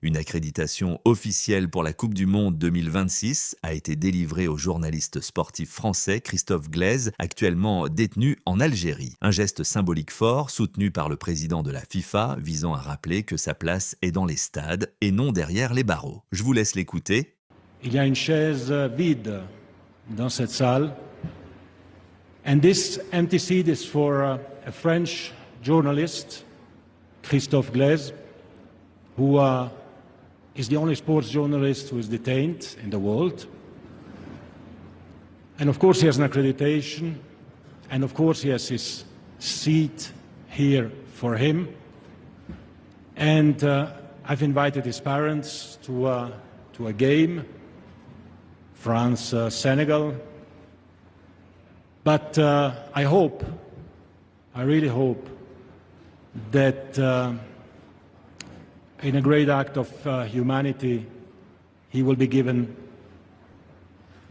Une accréditation officielle pour la Coupe du monde 2026 a été délivrée au journaliste sportif français Christophe Gleizes, actuellement détenu en Algérie. Un geste symbolique fort, soutenu par le président de la FIFA, visant à rappeler que sa place est dans les stades et non derrière les barreaux. Je vous laisse l'écouter. Il y a une chaise vide dans cette salle. And this empty seat is for a French journalist, Christophe Gleizes, who is the only sports journalist who is detained in the world. And of course he has an accreditation, and of course he has his seat here for him. And I've invited his parents to a game, France-Senegal. But I really hope that in a great act of humanity, he will be given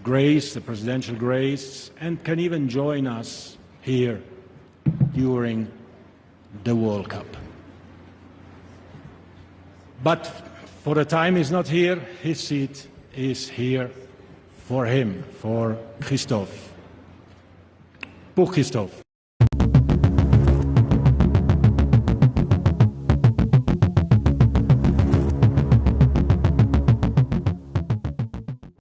grace, the presidential grace, and can even join us here during the World Cup. But for the time he's not here, his seat is here for him, for Christophe. Pour Christophe.